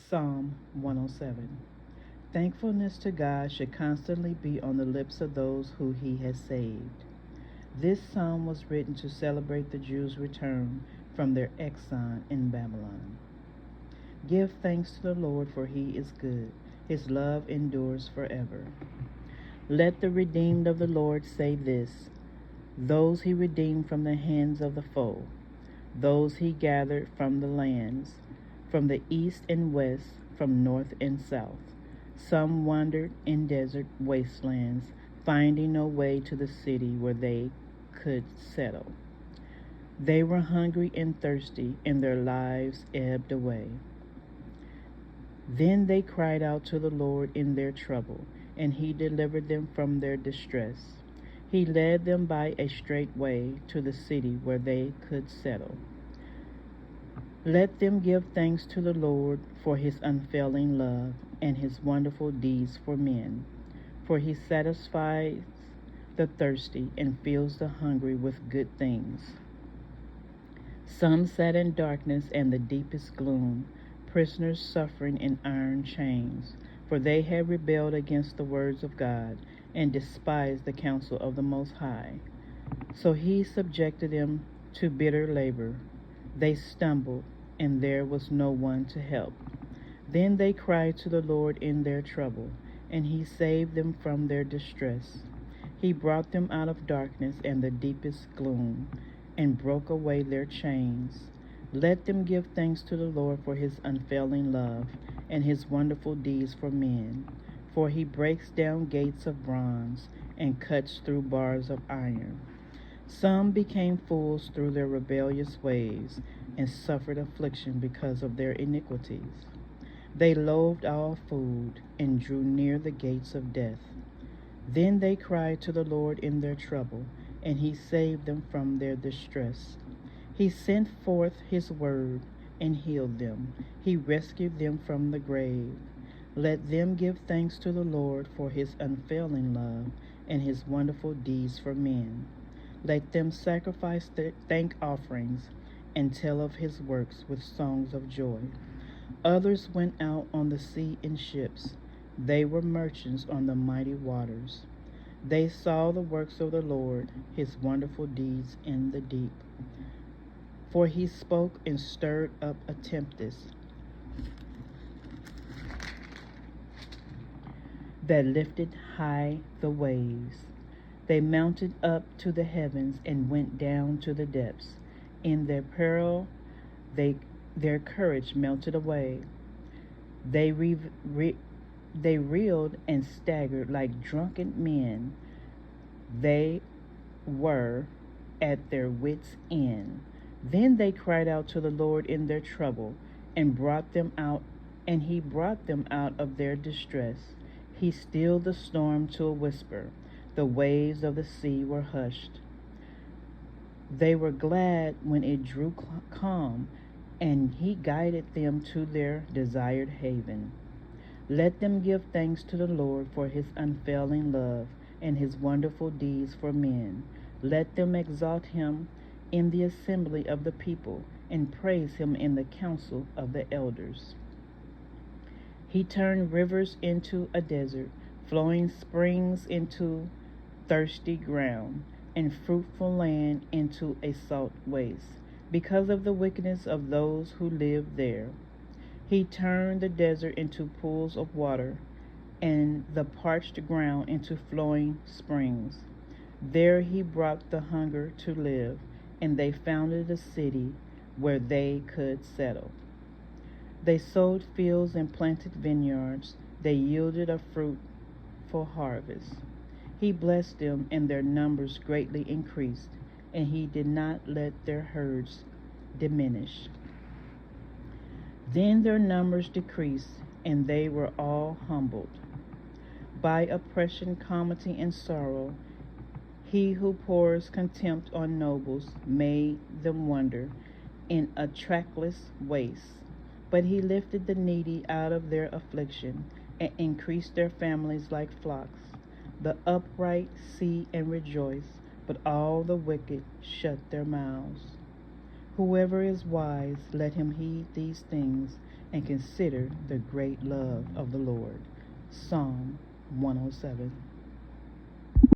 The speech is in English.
Psalm 107. Thankfulness to God should constantly be on the lips of those who he has saved. This psalm was written to celebrate the Jews' return from their exile in Babylon. Give thanks to the Lord, for he is good. His love endures forever. Let the redeemed of the Lord say this, those he redeemed from the hands of the foe, those he gathered from the lands, from the east and west, from north and south. Some wandered in desert wastelands, finding no way to the city where they could settle. They were hungry and thirsty, and their lives ebbed away. Then they cried out to the Lord in their trouble, and he delivered them from their distress. He led them by a straight way to the city where they could settle. Let them give thanks to the Lord for his unfailing love and his wonderful deeds for men. For he satisfies the thirsty and fills the hungry with good things. Some sat in darkness and the deepest gloom, prisoners suffering in iron chains, for they had rebelled against the words of God and despised the counsel of the Most High. So he subjected them to bitter labor. They stumbled, and there was no one to help. Then they cried to the Lord in their trouble, and he saved them from their distress. He brought them out of darkness and the deepest gloom, and broke away their chains. Let them give thanks to the Lord for his unfailing love and his wonderful deeds for men. For he breaks down gates of bronze and cuts through bars of iron. Some became fools through their rebellious ways and suffered affliction because of their iniquities. They loathed all food and drew near the gates of death. Then they cried to the Lord in their trouble, and he saved them from their distress. He sent forth his word and healed them. He rescued them from the grave. Let them give thanks to the Lord for his unfailing love and his wonderful deeds for men. Let them sacrifice thank offerings and tell of his works with songs of joy. Others went out on the sea in ships. They were merchants on the mighty waters. They saw the works of the Lord, his wonderful deeds in the deep. For he spoke and stirred up a tempest that lifted high the waves. They mounted up to the heavens and went down to the depths. In their peril, their courage melted away. They reeled and staggered like drunken men. They were at their wits' end. Then they cried out to the Lord in their trouble, and he brought them out of their distress. He stilled the storm to a whisper. The waves of the sea were hushed. They were glad when it drew calm, and he guided them to their desired haven. Let them give thanks to the Lord for his unfailing love and his wonderful deeds for men. Let them exalt him in the assembly of the people and praise him in the council of the elders. He turned rivers into a desert, flowing springs into thirsty ground, and fruitful land into a salt waste, because of the wickedness of those who lived there. He turned the desert into pools of water, and the parched ground into flowing springs. There he brought the hunger to live, and they founded a city where they could settle. They sowed fields and planted vineyards. They yielded a fruitful harvest. He blessed them, and their numbers greatly increased, and he did not let their herds diminish. Then their numbers decreased, and they were all humbled. By oppression, calamity, and sorrow, he who pours contempt on nobles made them wander in a trackless waste. But he lifted the needy out of their affliction and increased their families like flocks. The upright see and rejoice, but all the wicked shut their mouths. Whoever is wise, let him heed these things, and consider the great love of the Lord. Psalm 107.